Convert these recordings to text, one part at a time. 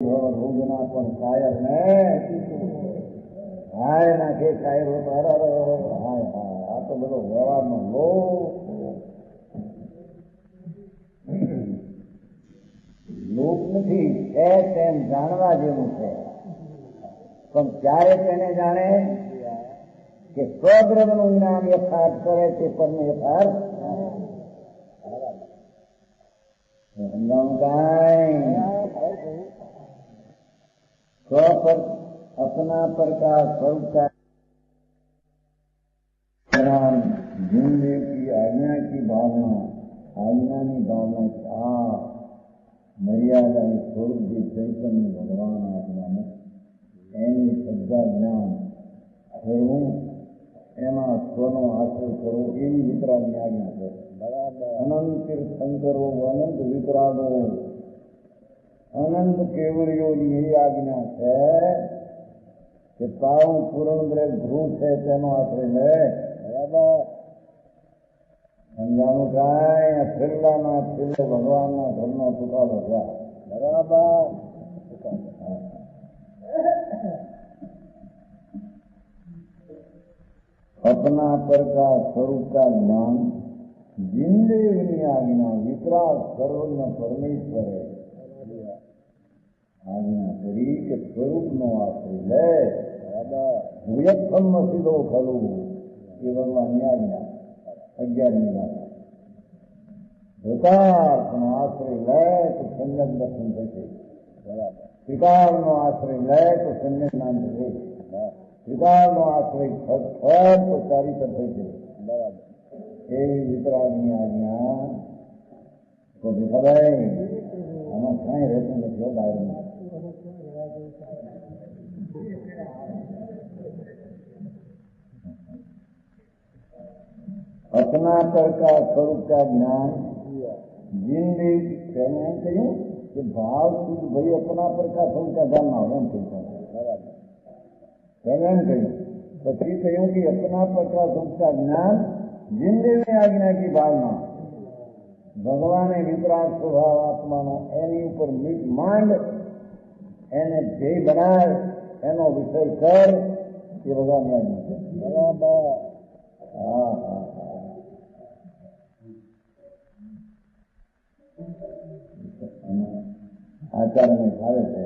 રોગના પણ કાયર ને હાય નાખે કાયર હાય હા આ તો બધો વ્યવહારનો લોક નથી છે તેમ જાણવા જેવું છે પણ ક્યારે તેને જાણે કે સ્વદ્રવનું જ્ઞાન યથાર્થ કરે તે પરનો યથાર્થ अपना प्रकार स्वरूप का जिंदगी की आज्ञा की भावना आज्ञा की भावना आ मर्यादा स्वरूप की चैतन्य भगवान आत्मा में एनी श्रद्धा ज्ञान करવું એમાં સ્વનો આશ્રય કરવો એવી વિતરાગની આજ્ઞા છે. અનંત તીર્થંકરો અનંત વિતરાગો અનંત કેવળીઓની એ આજ્ઞા છે કે પાવું પૂરણ બ્રેક ધ્રુવ છે તેનો આશ્રય લે. બરાબર સમજાણું કાંઈ છેલ્લાના છેલ્લે ભગવાનના ઘરનો ચુકાદો થયા. બરાબર अपना पर का स्वरूप का ज्ञान जिंदेवनी आज्ञा वितराग सर्वज्ञ परमेश्वर आज्ञा करी के स्वरूप नो आश्रय ले. भूयत्थम સીધો ખલું એ ભગવાનની આજ્ઞા 11મી વાત. ભૂતાર્થનો આશ્રય લે તો સમ્યક દર્શન થશે. બરાબર ત્રિકાળનો આશ્રય લે તો સમ્યક જ્ઞાન થશે. ત્રિકાળનો આશ્રય ખર તો ચારિત્ર થશે. બરાબર એવી વિતરાગની આજ્ઞા તો દેખાય આમાં કાંઈ રહેતું નથી. બહારમાં अपना पर का स्वरूप का ज्ञान जिंदगी कहने કહ્યું કે ભાવ શુદ્ધ ભાઈ अपना पर का स्वरूप का ज्ञान ના હોય એમ કહ્યું. कहने કહ્યું પછી કહ્યું કે अपना पर का स्वरूप का ज्ञान जिंदगी આજ્ઞા की भावना ભગવાને વિતરાગ સ્વભાવ આત્માનો એની ઉપર માંડ એને ધ્યેય બનાય એનો વિષય કર એ ભગવાનની આજ્ઞા છે. બરાબર હા હા આચાર્યને ભાવે છે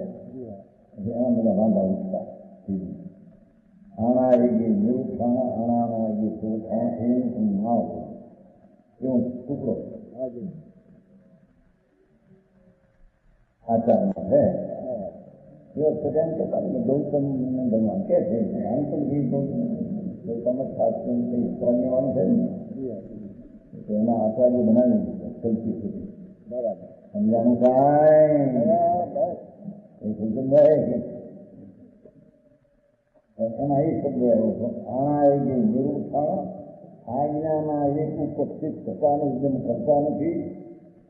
એમાં બધા વાંધા ઉઠતા આણા આવી ગઈ નિરુત્થાણા આણાના આવી ગઈ એવું ના હોય એવું ટુકડો આચાર્ય છે. એમ કરતા ગૌતમ ભગવાન કે છે આમ પણ ગૌતમ જ ખાસ પ્રાણ્યવાન છે ને તો એના આચાર્ય બનાવી દીધા સૌથી સુધી. બરાબર સમજાનું કાંઈ એના એ શબ્દ આવ્યો છે આણા આવી ગઈ નિરુત્થાણા આજ્ઞાના એક ઉપસ્થિત થતાનું ઉદ્યમ કરતા નથી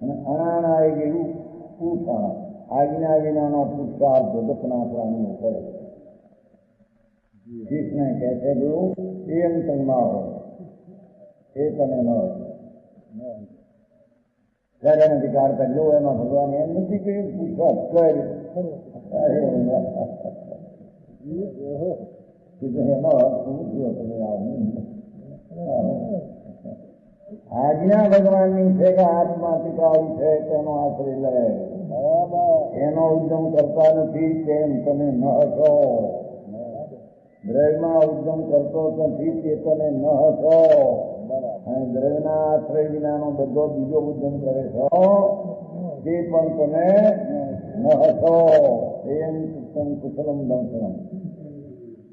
અને અણાણા આવી ગયું ઉઠાણા આજ્ઞા વિનાનો પુરુષાર્થ જગતના પ્રાણીઓ કરે. જીતને કહે છે ગુરુ એમ તન્મા હોય એ તને ન હોય ત્યારે નથી કાઢતા જો એમાં ભગવાન એમ નથી કહ્યું પુરુષાર્થ કર આજ્ઞા ભગવાનની છે કે આત્મા ટીકાવી છે તેનો આશ્રય લે. એનો ઉદ્યમ કરતા નથી તેમ તમે ન હશો. દ્રવ્યમાં ઉદ્યમ કરતો નથી તે તમે ન હશો. અને દ્રવ્યના આશ્રય વિનાનો બધો બીજો ઉદ્યમ કરે છો તે પણ તમે ન હશો. એમ કુશલમ દર્શનમ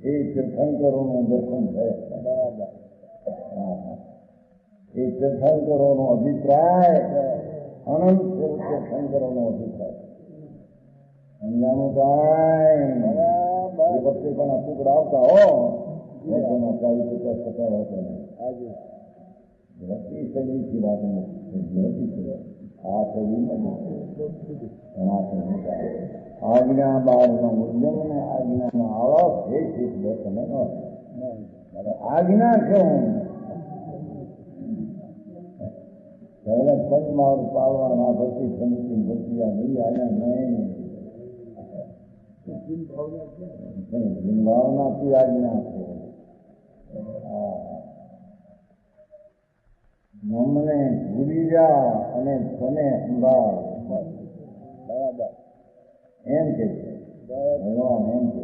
એ તીર્થંકરોનું દર્શન છે. બરાબર એ તીર્થંકરોનો અભિપ્રાય અનંત તીર્થંકરોનો અભિપ્રાય સમજાનું કાંઈ એ વખતે પણ આ ટુકડા આવતા હો એમાં 40-50 હતા રતી શૈલીથી વાત નથી. આ શૈલી આજ્ઞા બારનો ઉદ્યમ ને આજ્ઞાનો આળસ એ ચીજ તમે આજ્ઞા છે. પહેલા પંચમાળ પાડવાના પછી સમિતિ ભરતી નહીં આયા નહીં जिन भावना की आज्ञा से મમને ભૂલી જા અને તને સંભાળ. બરાબર એમ કે છે ભગવાન, એમ કે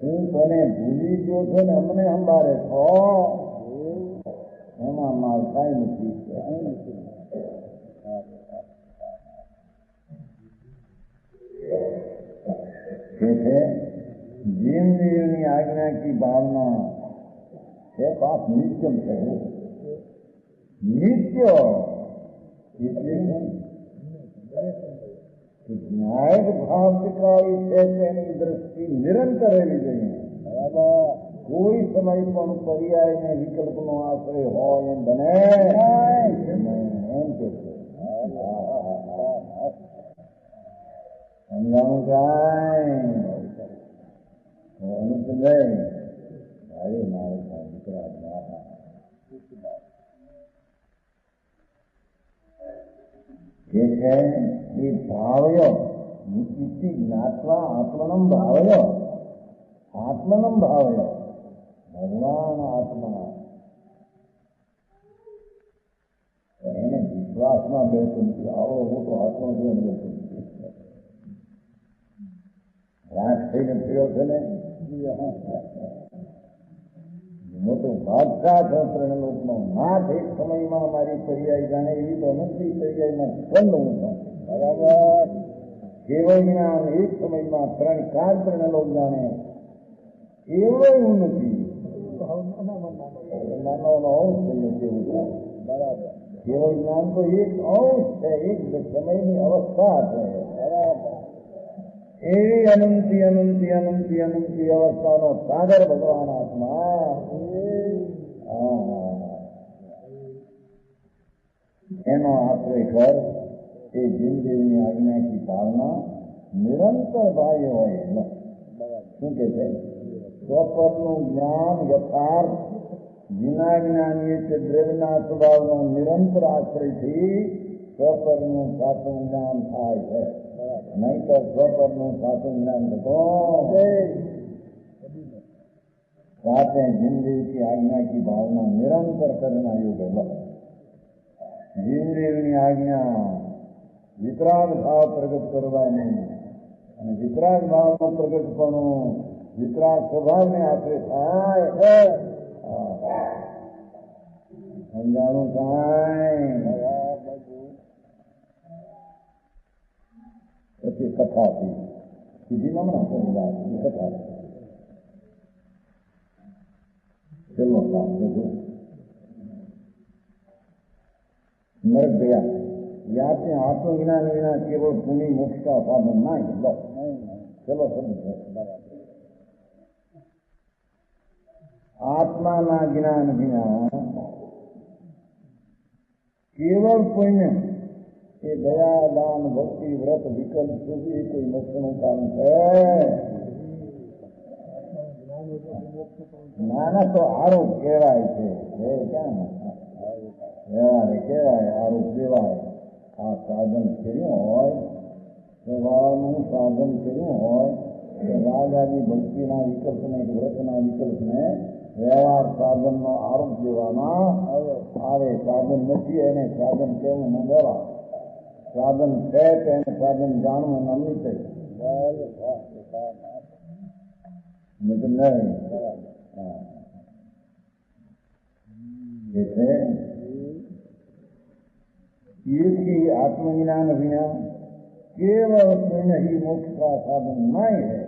હું તને ભૂલી ગયો છો ને અમને સંભાળે છો, એમાં માલ કાંઈ નથી. છે જીન દેવની આજ્ઞા की भावना है पाप नित्यम है, नित्य इसलिए न्यायिक भाव का तेनी दृष्टि निरंतर રહેવી જોઈએ. કોઈ સમય પણ પર્યાય ને વિકલ્પ નો આશ્રય હોય એમ બને એમ કે સમજાવું કાંઈ અનુસંધાય ભાઈ મારે દીકરા જે છે એ ભાવયો ઇતિ જ્ઞાત્વા આત્મનમ ભાવયો, આત્મનમ ભાવયો ભગવાન આત્મા એને વિશ્વાસમાં બેઠું નથી. આવો મોટો આત્મા જોઈને બેઠું નથી. રાખ થઈને ફર્યો છે ને મોટો બાદશાહ છો ત્રણલોકનો નાથ. એક સમયમાં મારી પર્યાય જાણે એવી તો નથી. પર્યાયમાં ખંડ હું છું. બરાબર કેવળ જ્ઞાન એક સમયમાં 3-4 ત્રણલોક જાણે એવડો હું નથી. નાનો અંશ થઈને કેવું છે. બરાબર કેવળ જ્ઞાન તો એક અંશ છે, એક સમયની અવસ્થા છે. બરાબર એવી અનંતી અનંતી અનંતી અનંતી અવસ્થાનો સાગર ભગવાન આત્મા. એનો આશ્રય કર. એ જીનદેવની આજ્ઞા की पालना નિરંતર બાહ્ય હોય. શું કે છે? સ્વપરનું જ્ઞાન યથાર્થ વિના જ્ઞાની કે દ્રવ્યના સ્વભાવનો નિરંતર આશ્રયથી સ્વપરનું સાચું જ્ઞાન થાય છે. નહીં તો સ્વપરનું સાચું જ્ઞાન થતો साथ जिनदेव की आज्ञा की भावना निरंतर करना योग है. जिनदेवनी आज्ञा वितराग भाव प्रगट करवा नहीं, અને વિતરાગ ભાવનો પ્રગટપણો વિતરાગ સ્વભાવને આશરે થાય. સમજાણું કાંઈ? પછી કથા થઈ સીધીમાં ના સમજાય. કથા ચલો કામ બધું नरक गया. यहाँ से आत्मज्ञान विना केवल पुण्य मोक्ष का साधन नहीं. लो चलो समझो. आत्मा ना ज्ञान विना केवल पुण्य ये दया दान भक्ति व्रत विकल्प से भी कोई मोक्ष નું કારણ है. નાના તો આરોપ કહેવાય છે. ક્યાં વ્યવહારે કહેવાય, આરોપ દેવાય. આ સાધન કર્યું હોય, સ્વભાવનું સાધન કર્યું હોય તો રાગ આદિ ભક્તિના વિકલ્પને વ્રતના વિકલ્પને વ્યવહાર સાધનનો આરોપ દેવામાં આવે. સાધન નથી એને સાધન કેવું ન દેવા. સાધન છે તેને સાધન જાણવું ન નીચે नहीं. जैसे एक ही आत्मज्ञान बिना केवल पुण्य ही मोक्ष का साधन नहीं है.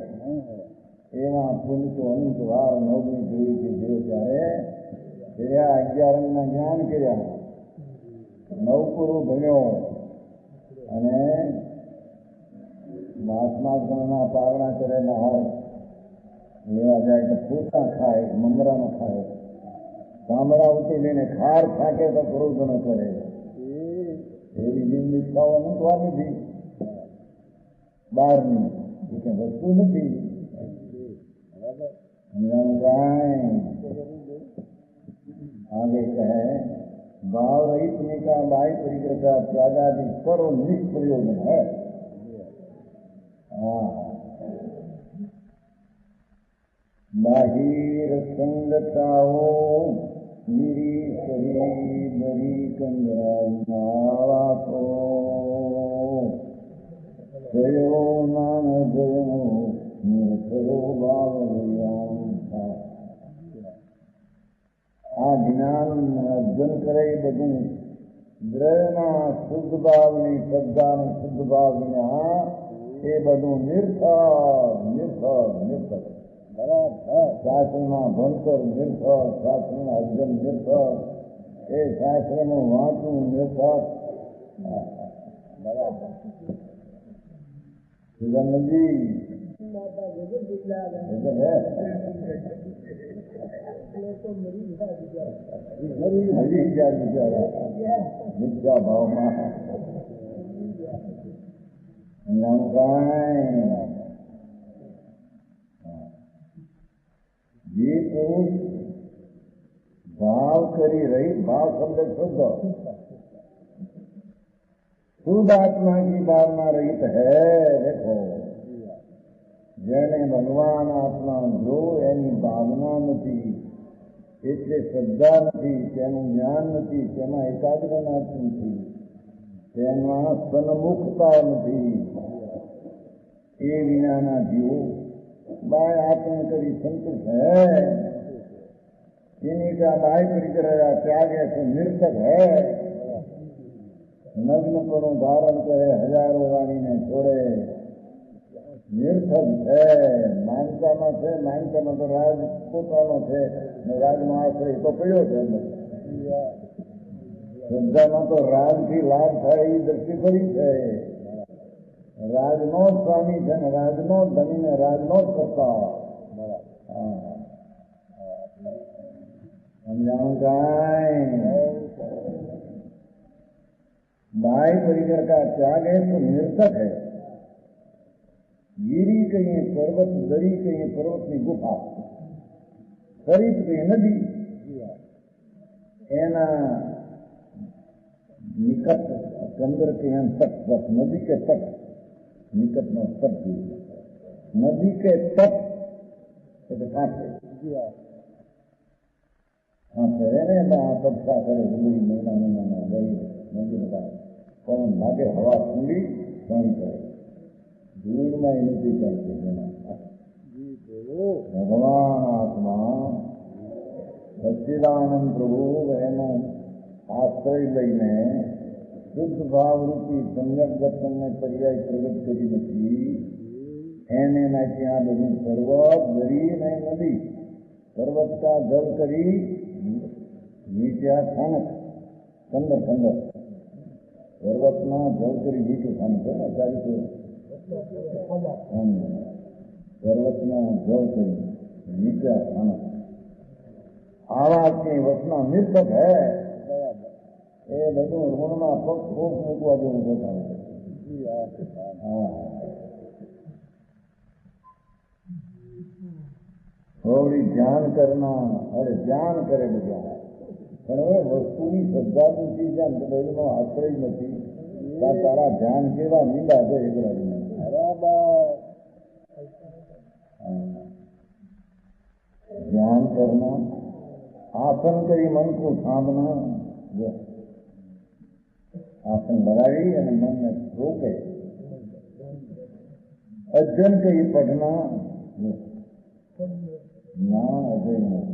एवं पुण्य तो अनंत वार नवमी जोड़ी के देव ત્યારે 11 ના જ્ઞાન કર્યા, નવપુરો ભણ્યો અને મહાત્મા ગણના પારણા કરેલા હોય લેવા જાય તો પોતા ખાય, મમરા ન ખાય, ગામડા ઉઠી લઈને ખાર થાકે તો ક્રોધ ન કરે. એવી જિંદગી ખાવા મૂકવા નથી. બહારની એ કઈ વસ્તુ નથી. आगे कहे भाव रहित निका बाई परिग्रह त्यागादि सर्व निष्प्रयोजन है. બાહિર સંગતાઓ મીરી કરી દરી કંદરાઈ વાતો ગયો નાન ગયો નિર્ભયો બાવળિયા આ જ્ઞાન અર્જન કરે બધું દ્રયના શુદ્ધ ભાવની શ્રદ્ધાનું શુદ્ધ ભાવ વિના એ બધું નિર્થક નિર્થક નિર્થક શાસ્ત્રના ભણતર નિર્થક શાસ્ત્રના અર્જન નિર્થક એ શાસ્ત્રનું વાંચવું નિર્થક સુગંધજી મરી ગયા બિચારા મિથ્યા ભાવમાં જે પુરુષ ભાવ કરી रही भाव शब्द शुद्ध शुद्ध आत्मा की भावना रहित है देखो જેને ભગવાન આત્મા જો એની ભાવના નથી એટલે શ્રદ્ધા નથી તેનું જ્ઞાન નથી તેમાં એકાગ્રતા નથી તેમાં સન્મુખતા નથી એ વિનાના જીવો बाय आत्मा करी संतुष्ट है इन्हीं का बाय परिक्रिया त्याग है तो निरर्थक है नग्न करो धारण करे हजारों रानी ने छोड़े निरर्थक है मानता में तो राज पोतानो है રાજમાં આશ્રય તો પડ્યો છે શ્રદ્ધામાં તો રાજથી લાભ થાય એ દ્રષ્ટિ પડી છે રાજનો સ્વામી છે ને રાજનો ધની ને રાજનો જ કરતા સમજાવું કાંઈ बाह्य परिकर का त्याग है तो निरर्थक है गिरी कहिए पर्वत दरी कहिए पर्वतની ગુફા સરિત કહીએ નદી એના નિકટ ચંદ્ર के तट बस नदी के तट निकट નો તટ नदी के तट એટલે કાંઠે हाँ करे ने तपसा करे जरूरी महीना गई नदी बताए पवन भागे हवा ठंडी पानी करे धूल में नदी चलती भगवान आत्मा सच्चिदानंद प्रभु एनो आश्रय लईने शुद्ध भाव रूपी सम्यक दर्शन ने पर्याय प्रगट करी નથી એને માટે આ બધું પર્વત દરી ને નદી પર્વત का जल करी नीचा स्थानक कंदर कंदर पर्वतना जल करी नीचું સ્થાનક છે આચાર્ય पर्वतना जल करी नीचा स्थानक आवाज की वसना निरर्थक है એ બધું ઋણમાં પગ ખૂબ મૂકવા જેવું બતાવે થોડી ધ્યાન કરના અરે ધ્યાન કરે બધા પણ હવે વસ્તુની શ્રદ્ધા નથી જ્યાં બધાનો આશ્રય નથી ત્યાં તારા ધ્યાન કેવા મીંડા છે એકલા ધ્યાન કરના આસન કરી મન को સાધના आसन लगाई અને મનને રોકે અધ્યયન કરી પઢના જ્ઞાન અધ્યયન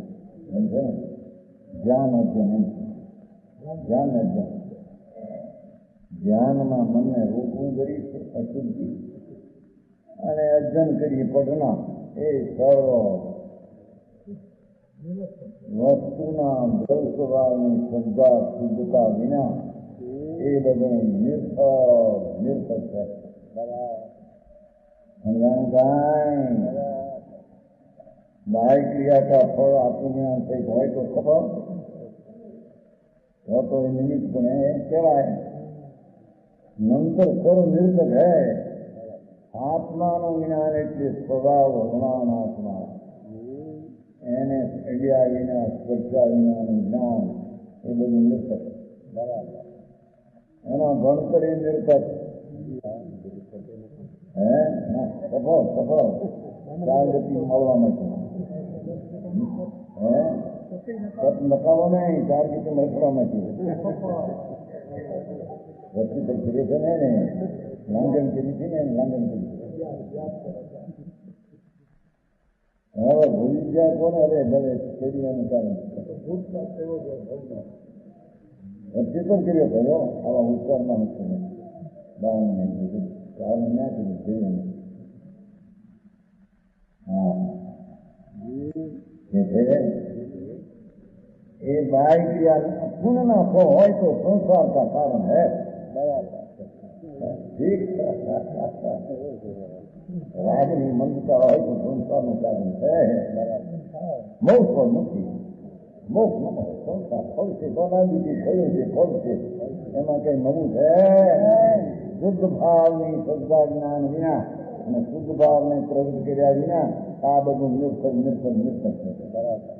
સમજે જ્ઞાન અધ્યયન જ્ઞાન અધ્યયન જ્ઞાનમાં મનને રોકવું કરી છે અશુદ્ધિ અને અધ્યયન કરી પઢના એ સર્વ વસ્તુના દ્રવ સ્વભાવની શ્રદ્ધા શુદ્ધતા વિના એ બધું નિર્થક છે बाह्य क्रिया का फल आत्मज्ञान से હોય તો ખબર તો એ નિમિત્ત ગુણે કહેવાય નંતર ખરો નિર્થક હે આત્માનો જ્ઞાન એટલે સ્વભાવ ભગવાન આત્મા એને અડ્યા વિના સ્પર્શા વિનાનું જ્ઞાન એ બધું નિર્થક બરાબર એના ભણતર એ નિર્થક હે સફળ ચાર ગતિ મળવા નથી લખાવો નહીં ચાર કે લખવામાંથી વસ્તુ તો કરી છે ને લાંગન કરી છે ને લાંગન કરી હવે ભૂલી ગયા કોને હવે ભલે શેરીઓનું કારણ ચેતન કર્યો કયો આવા ઉત્તરમાં નથી બાવન ના કર્યું હા એ ભાઈ ક્રિયા પૂર્ણ ના હોય તો સંસાર का कारण है ठीक રાજની મંદતા હોય તો સંસારનું કારણ છે મોક્ષ પર નથી મોક્ષ ન સંસાર ખોલશે બનાવી થયું છે ખોલશે એમાં કઈ નવું છે શુદ્ધ ભાવની શ્રદ્ધા જ્ઞાન વિના અને શુદ્ધ ભાવને પ્રગટ કર્યા વિના આ બધું નિર્થક છે બરાબર